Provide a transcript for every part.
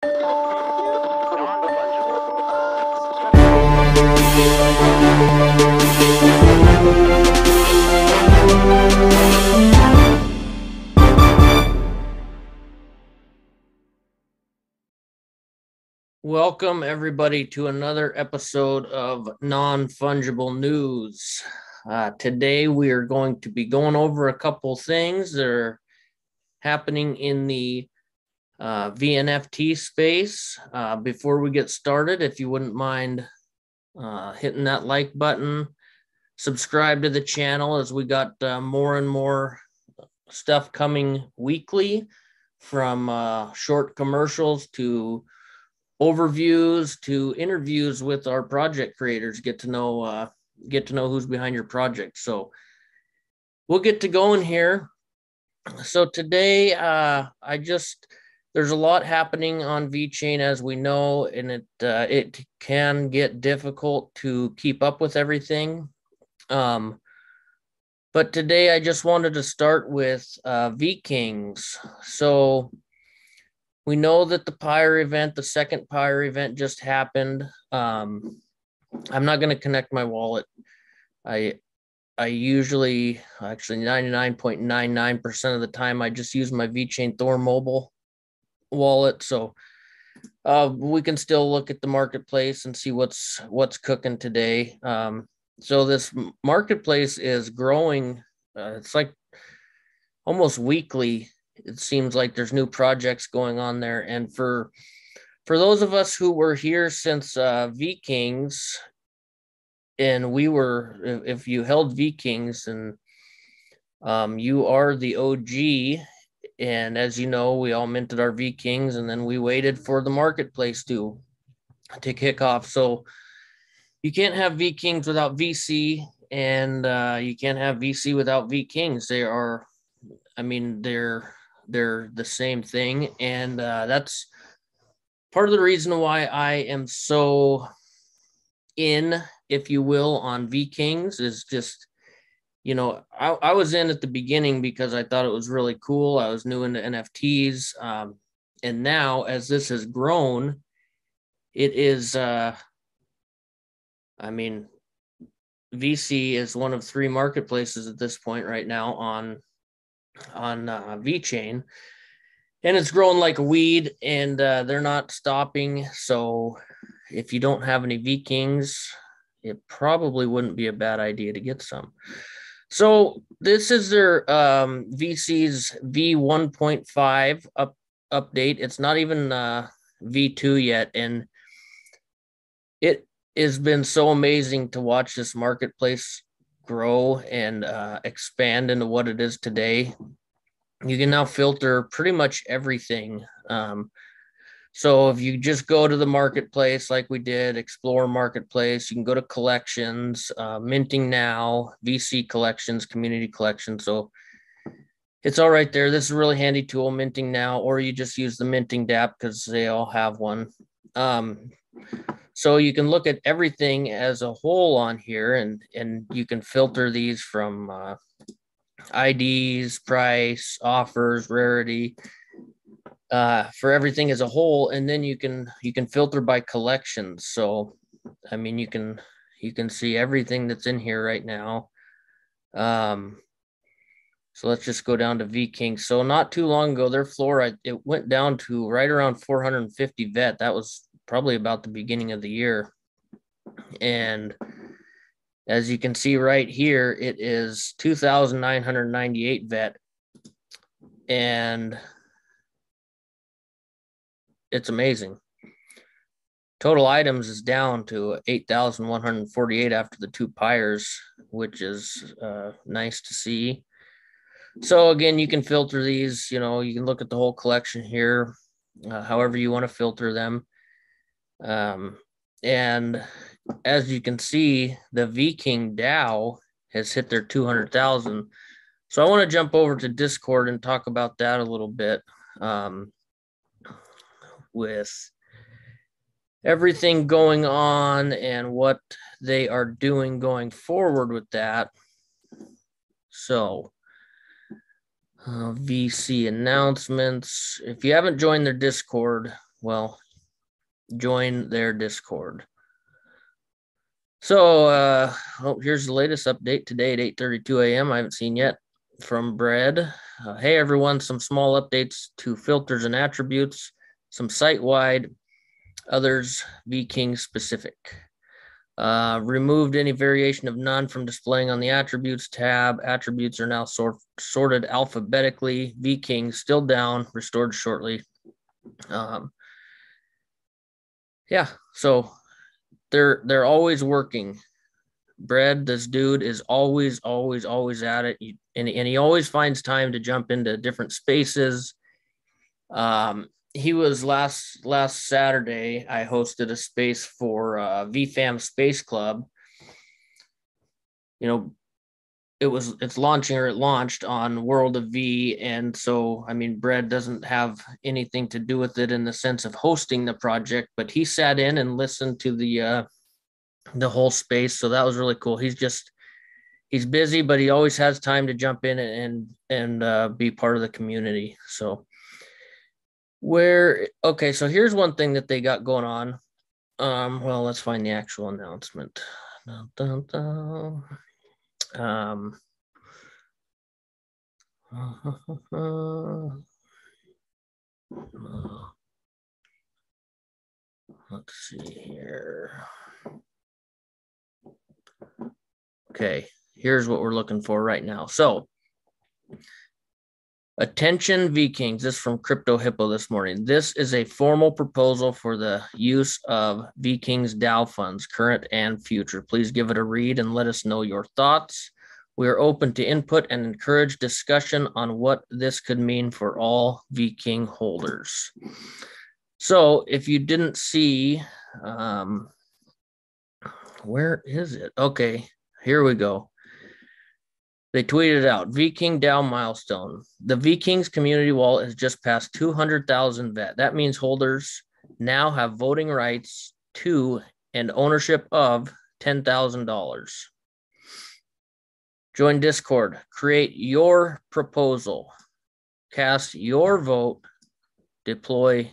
Welcome everybody to another episode of Non-Fungible News. Today we are going to be going over a couple things that are happening in the VNFT space. Before we get started, if you wouldn't mind hitting that like button, subscribe to the channel, as we got more and more stuff coming weekly, from short commercials to overviews to interviews with our project creators. Get to know who's behind your project. So we'll get to going here. So today, there's a lot happening on Vechain, as we know, and it can get difficult to keep up with everything. But today I just wanted to start with VKings. So we know that the Pyre event, the second Pyre event, just happened. I'm not going to connect my wallet. I usually, actually 99.99% of the time, I just use my VeChain Thor mobile wallet. So we can still look at the marketplace and see what's cooking today. So this marketplace is growing. It's like almost weekly. It seems like there's new projects going on there. And for those of us who were here since VKings, and if you held VKings, and you are the OG. And as you know, we all minted our VKings, and then we waited for the marketplace to kick off. So you can't have VKings without VC, and you can't have VC without VKings. They're the same thing. And that's part of the reason why I am so in, if you will, on VKings, is just, I was in at the beginning because I thought it was really cool. I was new into NFTs. And now, as this has grown, it is, VC is one of three marketplaces at this point right now on VeChain, and it's growing like a weed, and they're not stopping. So if you don't have any VKings, it probably wouldn't be a bad idea to get some. So this is their VeSeas V1.5 update. It's not even V2 yet, and it has been so amazing to watch this marketplace grow and expand into what it is today. You can now filter pretty much everything. So if you just go to the marketplace like we did, explore marketplace, you can go to collections, minting now, VC collections, community collections. So it's all right there. This is a really handy tool, minting now, or you just use the minting dApp because they all have one. So you can look at everything as a whole on here, and you can filter these from IDs, price, offers, rarity, for everything as a whole. And then you can filter by collections. So you can see everything that's in here right now. So let's just go down to VKing. So not too long ago, their floor, it went down to right around 450 vet. That was probably about the beginning of the year. And as you can see right here, it is 2,998 vet. And it's amazing. Total items is down to 8,148 after the two pyres, which is nice to see. So again, you can filter these, you can look at the whole collection here, however you want to filter them. And as you can see, the VKing DAO has hit their 200,000. So I want to jump over to Discord and talk about that a little bit, with everything going on and what they are doing going forward with that. So VC announcements. If you haven't joined their Discord, well, join their Discord. So here's the latest update today at 8:32 a.m. I haven't seen yet from Bread. Hey, everyone, some small updates to filters and attributes, some site-wide, others Vechain specific. Removed any variation of none from displaying on the attributes tab. Attributes are now sorted alphabetically. Vechain still down, restored shortly. Yeah, so they're always working. Bread, this dude is always at it, and he always finds time to jump into different spaces. He was last Saturday. I hosted a space for VFAM Space Club. You know, it launched on World of V, and so I mean, Bread doesn't have anything to do with it in the sense of hosting the project, but he sat in and listened to the whole space, so that was really cool. He's busy, but he always has time to jump in and be part of the community. So so here's one thing that they got going on. Well, let's find the actual announcement. Let's see here. Okay, here's what we're looking for right now. So, attention Vikings, this is from Crypto Hippo this morning. This is a formal proposal for the use of Vikings DAO funds, current and future. Please give it a read and let us know your thoughts. We are open to input and encourage discussion on what this could mean for all Vechain holders. So if you didn't see, where is it? Okay, here we go. They tweeted out, Vechain DAO milestone. The Vechains community wallet has just passed 200,000 VET. That means holders now have voting rights to and ownership of $10,000. Join Discord. Create your proposal. Cast your vote. Deploy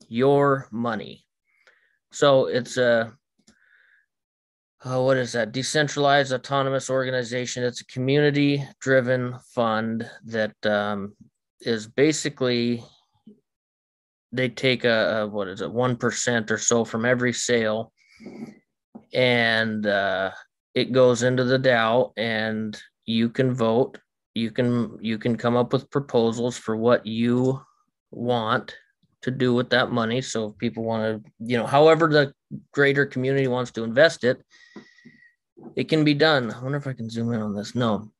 your money. So it's a what is that? Decentralized autonomous organization. It's a community-driven fund that is basically, they take a 1% or so from every sale, and it goes into the DAO, and you can vote. You can come up with proposals for what you want to do with that money. So if people want to, however the greater community wants to invest it, it can be done. I wonder if I can zoom in on this. No.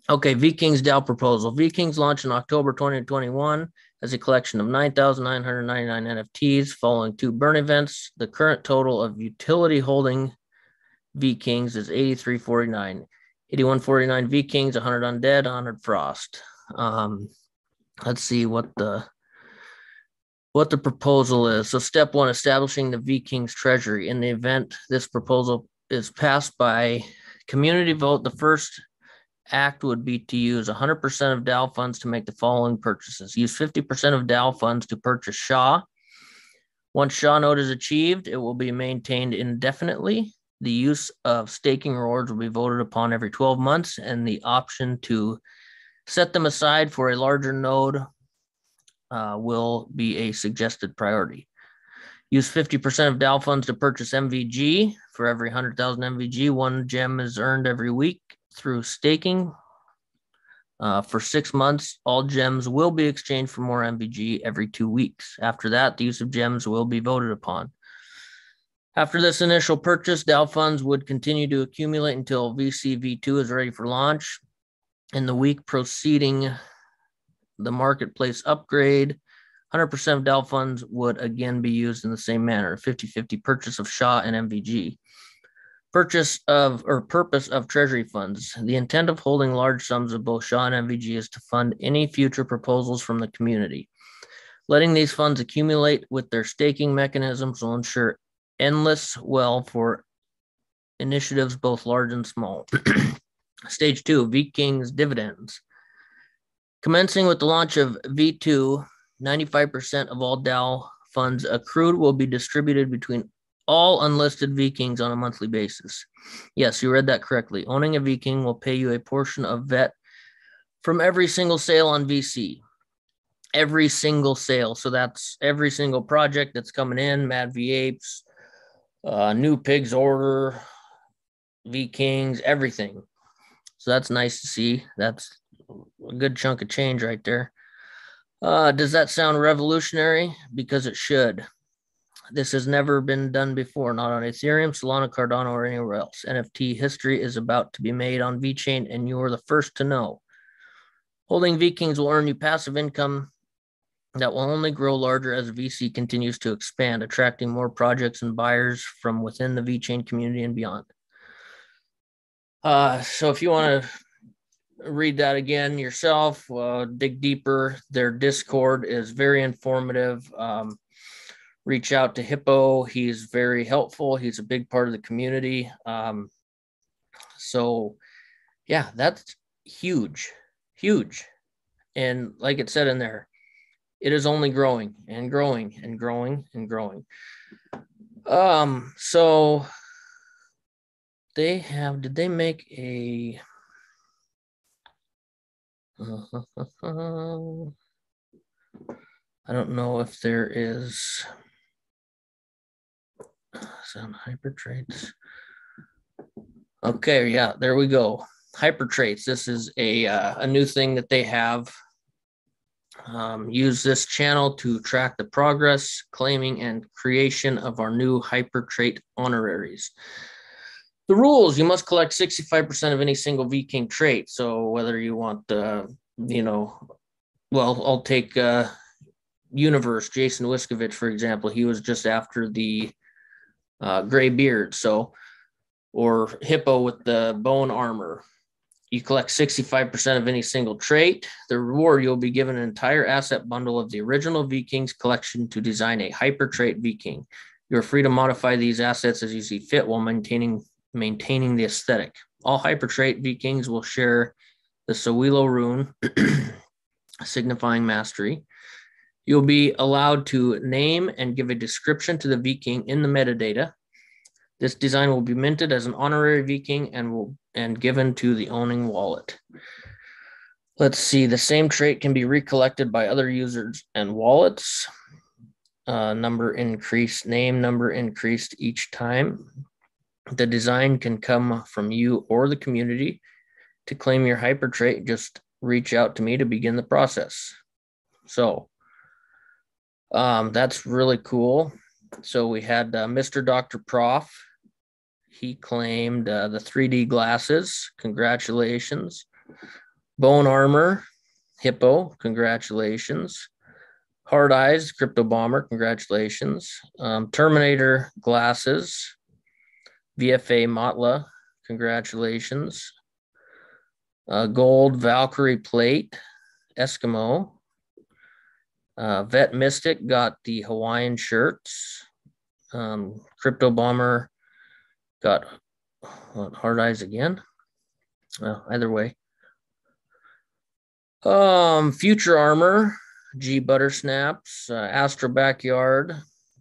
Okay, Vechain's DAO proposal. Vechain's launched in October 2021 as a collection of 9,999 NFTs following 2 burn events. The current total of utility holding Vechains is 8349. 8149 Vechains, 100 undead, 100 frost. Let's see what the proposal is. So step 1, establishing the Vechains treasury. In the event this proposal is passed by community vote, the first act would be to use 100% of DAO funds to make the following purchases. Use 50% of DAO funds to purchase SHA. Once SHA node is achieved, it will be maintained indefinitely. The use of staking rewards will be voted upon every 12 months, and the option to set them aside for a larger node will be a suggested priority. Use 50% of DAO funds to purchase MVG. For every 100,000 MVG, 1 gem is earned every week through staking. For 6 months, all gems will be exchanged for more MVG every 2 weeks. After that, the use of gems will be voted upon. After this initial purchase, DAO funds would continue to accumulate until VeSea V2 is ready for launch. In the week preceding the marketplace upgrade, 100% of DAO funds would again be used in the same manner, 50-50 purchase of SHA and MVG. Purpose of treasury funds. The intent of holding large sums of both SHA and MVG is to fund any future proposals from the community. Letting these funds accumulate with their staking mechanisms will ensure endless wealth for initiatives both large and small. Stage 2, Vechain's dividends. Commencing with the launch of V2, 95% of all DAO funds accrued will be distributed between all unlisted VeKings on a monthly basis. Yes, you read that correctly. Owning a VeKing will pay you a portion of VET from every single sale on VeSea. Every single sale. So that's every single project that's coming in, Mad V Apes, New Pigs Order, VeKings, everything. So that's nice to see. That's a good chunk of change right there. Does that sound revolutionary? Because it should. This has never been done before, not on Ethereum, Solana, Cardano, or anywhere else. NFT history is about to be made on Vechain, and you're the first to know. Holding VeKings will earn you passive income that will only grow larger as VeSea continues to expand, attracting more projects and buyers from within the Vechain community and beyond. So if you want to read that again yourself, dig deeper, their Discord is very informative. Reach out to Hippo. He's very helpful. He's a big part of the community. So yeah, that's huge, huge. And like it said in there, it is only growing and growing and growing and growing. So did they make a, I don't know if there is some Hypertraits. Okay, yeah, there we go. Hypertraits. This is a new thing that they have. Use this channel to track the progress, claiming, and creation of our new Hypertrait honoraries. The rules: you must collect 65% of any single VeKing trait. So whether you want, I'll take Universe, Jason Wiskovich, for example. He was just after the gray beard. So, or Hippo with the bone armor. You collect 65% of any single trait. The reward, you'll be given an entire asset bundle of the original VeKings collection to design a Hypertrait VeKing. You're free to modify these assets as you see fit while maintaining the aesthetic. All Hypertrait VeKings will share the Sawilo rune, signifying mastery. You'll be allowed to name and give a description to the VeKing in the metadata. This design will be minted as an honorary VeKing and given to the owning wallet. Let's see. The same trait can be recollected by other users and wallets. Number increased, name number increased each time. The design can come from you or the community. To claim your Hypertrait, just reach out to me to begin the process. So that's really cool. So we had Mr. Dr. Prof. He claimed the 3D glasses. Congratulations. Bone Armor, Hippo. Congratulations. Hard Eyes, Crypto Bomber. Congratulations. Terminator glasses. VFA Motla. Congratulations. Gold Valkyrie plate. Eskimo. Vet Mystic got the Hawaiian shirts. Crypto Bomber got Hard Eyes again. Either way. Future Armor, G Butter Snaps, Astro Backyard,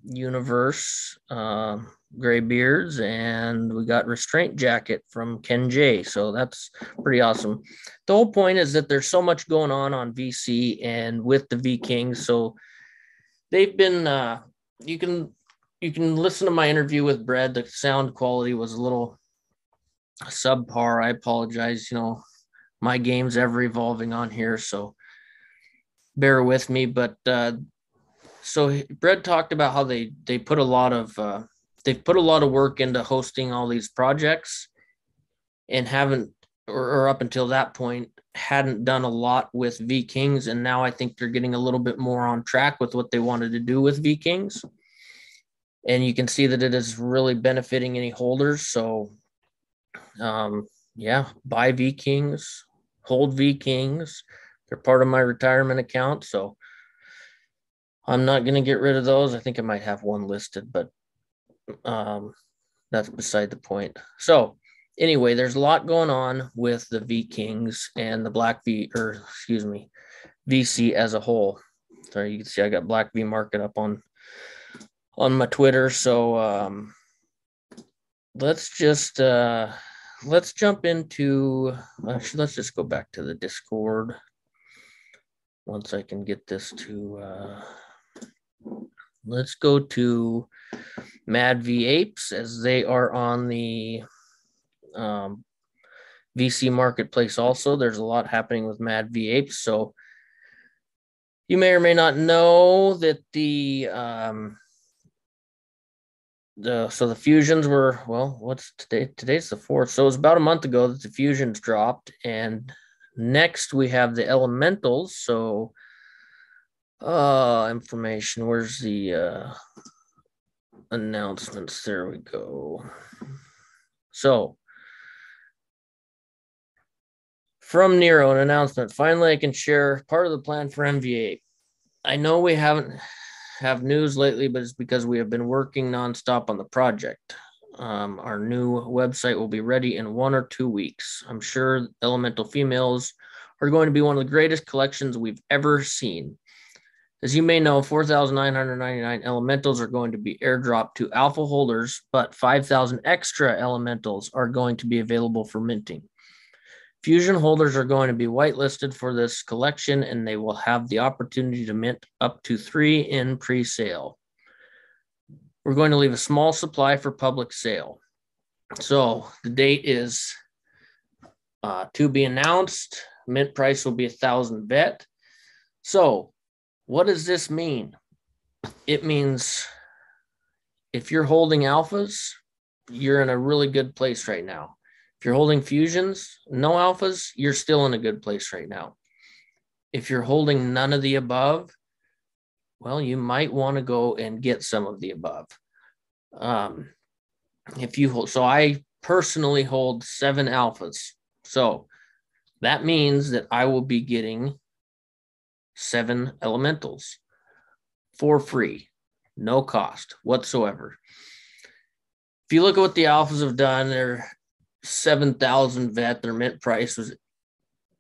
Universe, Gray Beards, and we got Restraint Jacket from Ken J. So that's pretty awesome. The whole point is that there's so much going on VeSea and with the VeKings. So they've been, you can listen to my interview with Brad. The sound quality was a little subpar. I apologize. My game's ever evolving on here, so bear with me. But so Brad talked about how they put a lot of they've put a lot of work into hosting all these projects and haven't, or up until that point, hadn't done a lot with VeKings. And now I think they're getting a little bit more on track with what they wanted to do with VeKings. And you can see that it is really benefiting any holders. So, yeah, buy VeKings, hold VeKings. They're part of my retirement account. So I'm not going to get rid of those. I think I might have one listed, but that's beside the point. So anyway, there's a lot going on with the VeKings and the VeSea as a whole. Sorry, you can see I got Black V market up on on my Twitter. So let's jump into, actually, let's just go back to the Discord once I can get this to, let's go to Mad V Apes, as they are on the VC marketplace also. There's a lot happening with Mad V Apes. So you may or may not know that the fusions were, well, what's today? Today's the 4th. So it was about a month ago that the fusions dropped. And next we have the elementals. So information. Where's the announcements? There we go. So from Nero, an announcement. Finally, I can share part of the plan for MV8. I know we haven't have news lately, but it's because we have been working nonstop on the project. Our new website will be ready in 1 or 2 weeks. I'm sure elemental females are going to be one of the greatest collections we've ever seen. As you may know, 4,999 elementals are going to be airdropped to alpha holders, but 5,000 extra elementals are going to be available for minting. Fusion holders are going to be whitelisted for this collection, and they will have the opportunity to mint up to 3 in pre-sale. We're going to leave a small supply for public sale. So the date is to be announced. Mint price will be 1,000 VET. So what does this mean? It means if you're holding alphas, you're in a really good place right now. If you're holding fusions, no alphas, you're still in a good place right now. If you're holding none of the above, well, you might want to go and get some of the above. If you hold, so I personally hold 7 alphas. So that means that I will be getting 7 elementals for free, no cost whatsoever. If you look at what the alphas have done, they're 7,000 VET. Their mint price was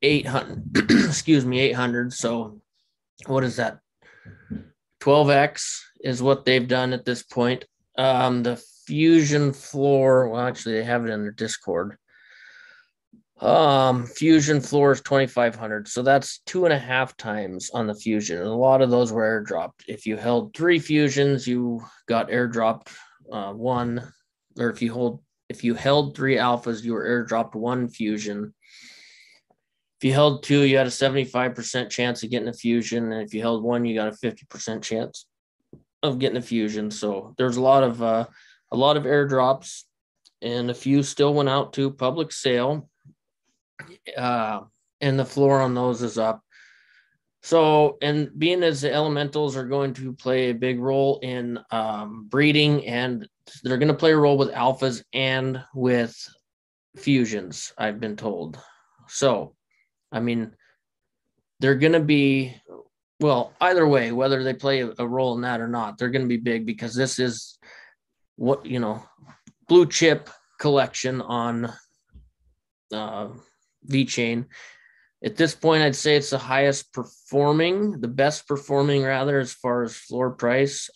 800. Excuse me, 800. So what is that? 12x is what they've done at this point. The fusion floor, well, actually, they have it in their Discord. Fusion floor is 2,500. So that's 2.5 times on the fusion. And a lot of those were airdropped. If you held 3 fusions, you got airdropped 1. Or if you held 3 alphas, you were airdropped 1 fusion. If you held 2, you had a 75% chance of getting a fusion. And if you held 1, you got a 50% chance of getting a fusion. So there's a lot of airdrops, and a few still went out to public sale. And the floor on those is up. So, and being as the elementals are going to play a big role in breeding, and they're going to play a role with alphas and with fusions, I've been told. So, I mean, they're going to be, well, either way, whether they play a role in that or not, they're going to be big, because this is what, blue chip collection on Vechain. At this point, I'd say it's the best performing rather, as far as floor price.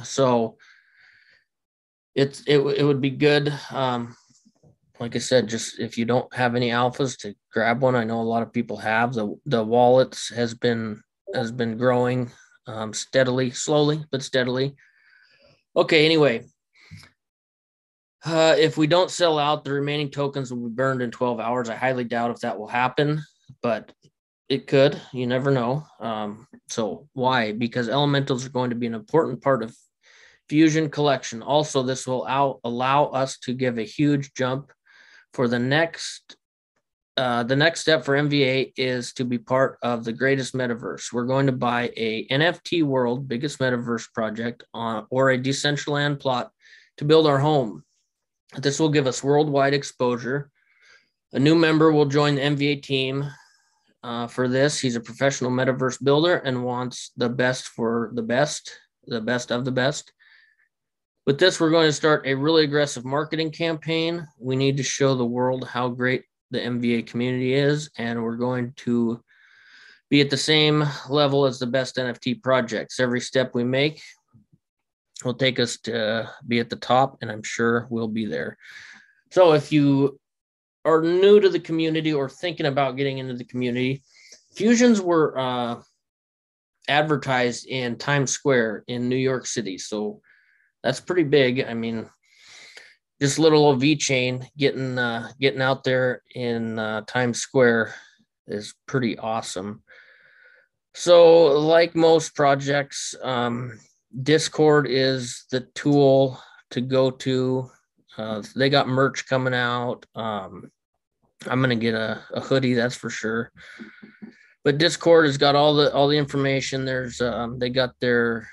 So it would be good. Like I said, just if you don't have any alphas, to grab one. I know a lot of people have. The wallets has been growing slowly but steadily. Okay, anyway. If we don't sell out, the remaining tokens will be burned in 12 hours. I highly doubt if that will happen, but it could. You never know. So why? Because elementals are going to be an important part of fusion collection. Also, this will allow us to give a huge jump for the next step for MVA is to be part of the greatest metaverse. We're going to buy a NFT world, biggest metaverse project, or a Decentraland plot to build our home. This will give us worldwide exposure. A new member will join the MVA team for this. He's a professional metaverse builder and wants the best for the best of the best. With this, we're going to start a really aggressive marketing campaign. We need to show the world how great the MVA community is, and we're going to be at the same level as the best NFT projects. Every step we make will take us to be at the top, and I'm sure we'll be there. So if you are new to the community or thinking about getting into the community, fusions were advertised in Times Square in New York City. So that's pretty big. I mean, just little old Vechain getting out there in Times Square is pretty awesome. So, like most projects, Discord is the tool to go to. They got merch coming out. I'm gonna get a hoodie, that's for sure. But Discord has got all the information. They got their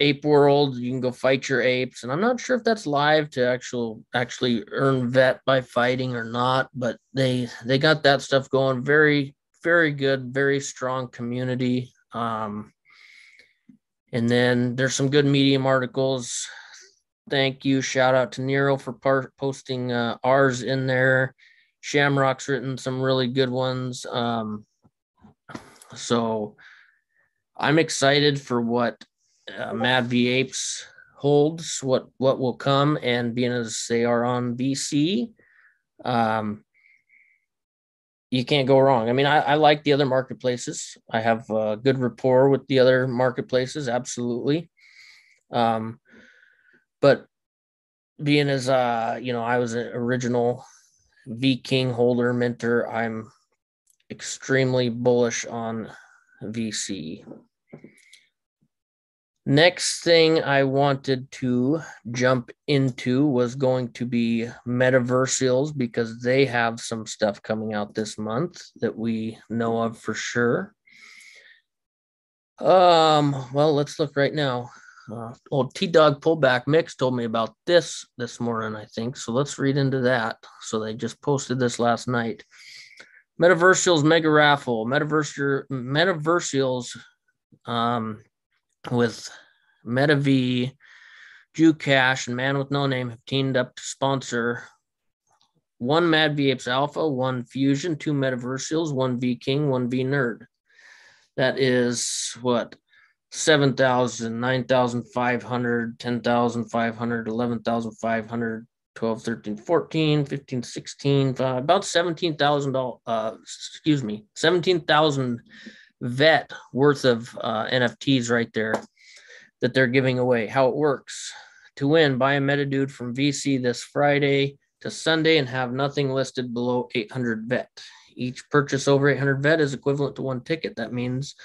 ape world. You can go fight your apes, and I'm not sure if that's live to actually earn vet by fighting or not, but they got that stuff going. Very, very good, very strong community. And then there's some good Medium articles. Thank you, shout out to Nero for posting ours in there. Shamrock's written some really good ones. So I'm excited for what Mad V Apes holds, what will come, and being as they are on VC, you can't go wrong. I mean, I like the other marketplaces. I have a good rapport with the other marketplaces, absolutely. But being as I was an original V King holder minter, I'm extremely bullish on VC. Next thing I wanted to jump into was going to be Metaverse, because they have some stuff coming out this month that we know of for sure. Well, let's look right now. Old T-Dog Pullback Mix told me about this morning, I think. So let's read into that. So they just posted this last night. Metaverse Mega Raffle. Metaverse with MetaV, Jucash, and Man with No Name have teamed up to sponsor one Mad V Apes Alpha, one Fusion, two Metaversials, one V King, one V Nerd. That is what? 7,000, 9,500, 10,500, 11,500, 12, 13, 14, 15, 16, about $17,000, 17,000 vet worth of NFTs right there that they're giving away. How it works: to win, buy a MetaDude from VC this Friday to Sunday and have nothing listed below 800 vet. Each purchase over 800 vet is equivalent to one ticket. That means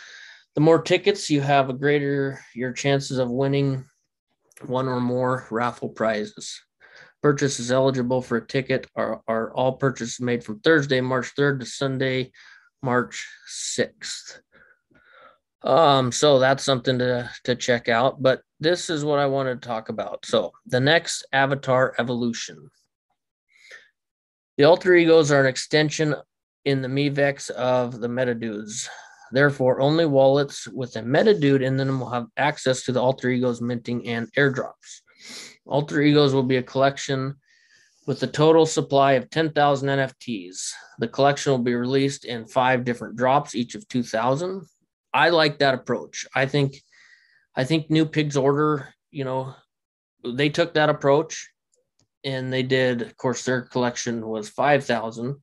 the more tickets you have, the greater your chances of winning one or more raffle prizes. Purchases eligible for a ticket are all purchases made from Thursday, March 3rd to Sunday, March 6th. So that's something to check out. But this is what I wanted to talk about. So the next avatar evolution. The alter egos are an extension in the MeVex of the MetaDudes. Therefore, only wallets with a MetaDude in them will have access to the alter egos minting and airdrops. Alter egos will be a collection with a total supply of 10,000 NFTs. The collection will be released in 5 different drops, each of 2,000. I like that approach. I think New Pigs Order, they took that approach, and they did. Of course, their collection was 5,000.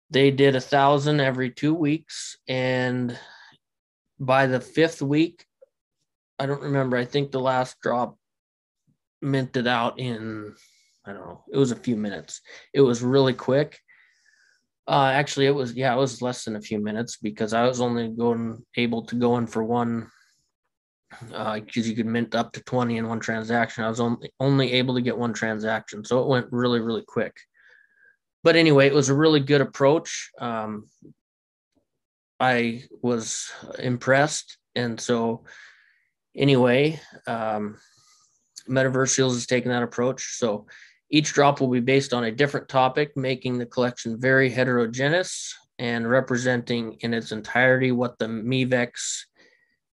They did 1,000 every 2 weeks, and by the 5th week, I don't remember. I think the last drop minted out in, I don't know, it was a few minutes. It was really quick. Actually, it was less than a few minutes, because I was only able to go in for one, because you could mint up to 20 in one transaction. I was only able to get one transaction, so it went really, really quick. But anyway, it was a really good approach. I was impressed, and so anyway, Metaverse is taking that approach. So each drop will be based on a different topic, making the collection very heterogeneous and representing in its entirety what the MeVex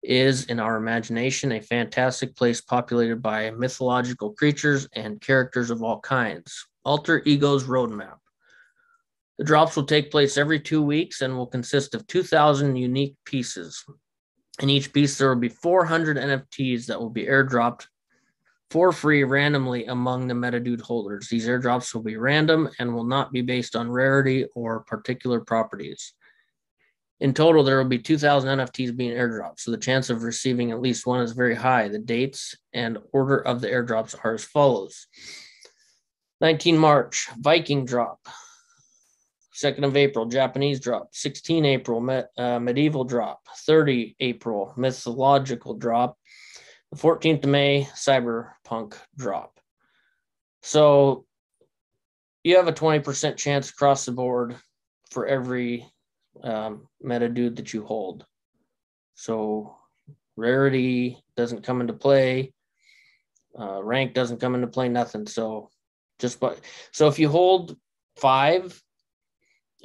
is in our imagination, a fantastic place populated by mythological creatures and characters of all kinds. Alter Egos Roadmap. The drops will take place every 2 weeks and will consist of 2,000 unique pieces. In each piece, there will be 400 NFTs that will be airdropped for free randomly among the MetaDude holders. These airdrops will be random and will not be based on rarity or particular properties. In total, there will be 2,000 NFTs being airdropped, so the chance of receiving at least one is very high. The dates and order of the airdrops are as follows. 19 March, Viking drop. 2nd of April, Japanese drop. 16 April, medieval drop. 30 April, mythological drop. The 14th of May, cyberpunk drop. So you have a 20% chance across the board for every MetaDude that you hold. So rarity doesn't come into play. Rank doesn't come into play, nothing. So if you hold 5,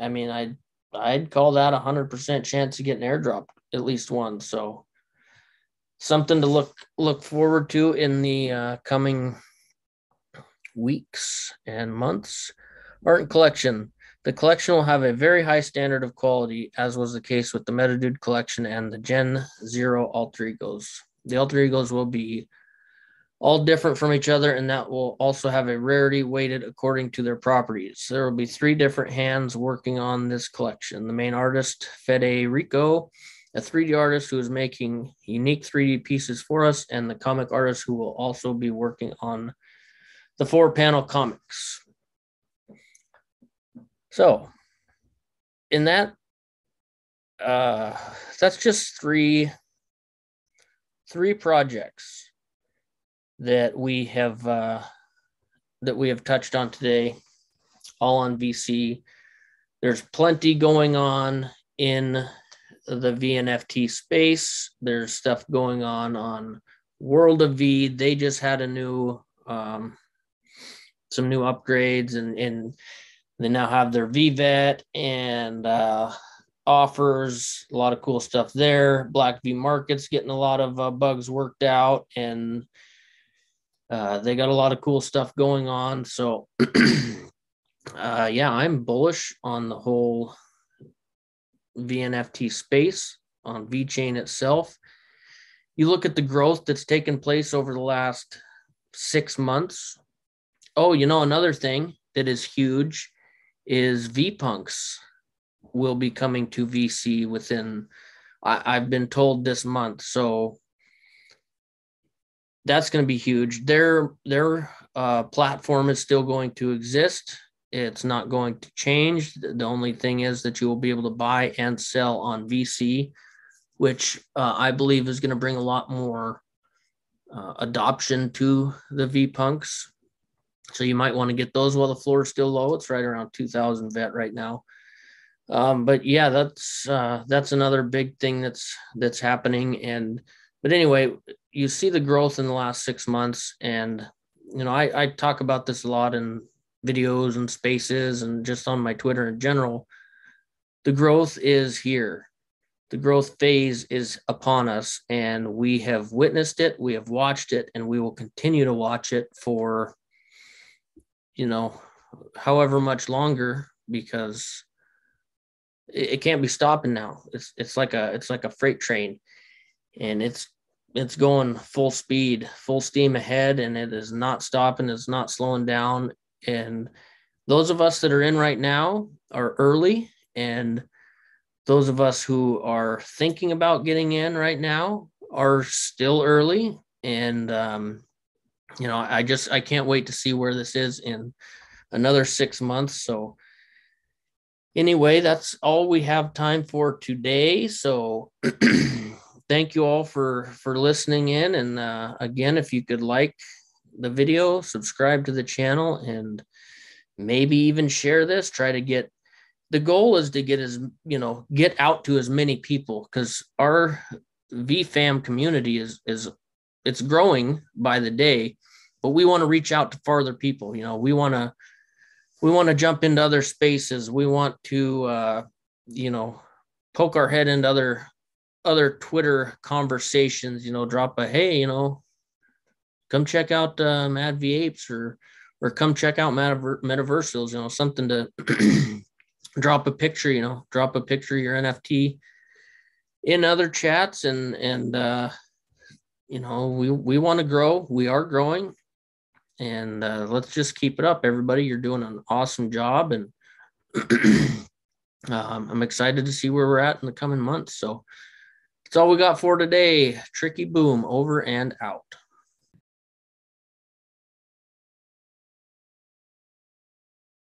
I mean, I'd call that 100% chance of getting airdropped at least one. So something to look forward to in the coming weeks and months. Art and collection. The collection will have a very high standard of quality, as was the case with the MetaDude collection and the Gen 0 alter egos. The alter egos will be all different from each other, and that will also have a rarity weighted according to their properties. There will be 3 different hands working on this collection. The main artist, Federico, a 3D artist who is making unique 3D pieces for us, and the comic artist who will also be working on the 4-panel comics. So in that, that's just three projects that we have touched on today, all on VeSea. There's plenty going on in the VNFT space. There's stuff going on World of V. They just had a new some new upgrades, and they now have their VVET and offers, a lot of cool stuff there. Black V Market's getting a lot of bugs worked out, and they got a lot of cool stuff going on. So yeah, I'm bullish on the whole VNFT space, on Vechain itself. You look at the growth that's taken place over the last 6 months. Oh, another thing that is huge is VPunks will be coming to VeSea within, I've been told, this month. So that's going to be huge. Their platform is still going to exist. It's not going to change. The only thing is that you will be able to buy and sell on VeSea, which I believe is going to bring a lot more adoption to the VPunks. So you might want to get those while the floor is still low. It's right around 2,000 vet right now. But yeah, that's another big thing that's happening. But anyway, you see the growth in the last 6 months, and I talk about this a lot in videos and spaces and just on my Twitter in general. The growth is here. The growth phase is upon us, and we have witnessed it, we have watched it, and we will continue to watch it for however much longer, because it can't be stopping now. It's like a freight train, and it's going full speed, full steam ahead, and it is not stopping. It's not slowing down. And those of us that are in right now are early, and those of us who are thinking about getting in right now are still early. And I can't wait to see where this is in another 6 months. So anyway, that's all we have time for today. So thank you all for listening in. And again, if you could like the video, subscribe to the channel, and maybe even share this. The goal is to get out to as many people, because our VFam community it's growing by the day, but we want to reach out to farther people. We want to jump into other spaces. We want to poke our head into other Twitter conversations. Drop a hey, come check out Mad V Apes, or come check out Metaverse, something to drop a picture of your NFT, in other chats, and we want to grow. We are growing, and let's just keep it up, everybody. You're doing an awesome job, and I'm excited to see where we're at in the coming months. So that's all we got for today. Tricky Boom, over and out.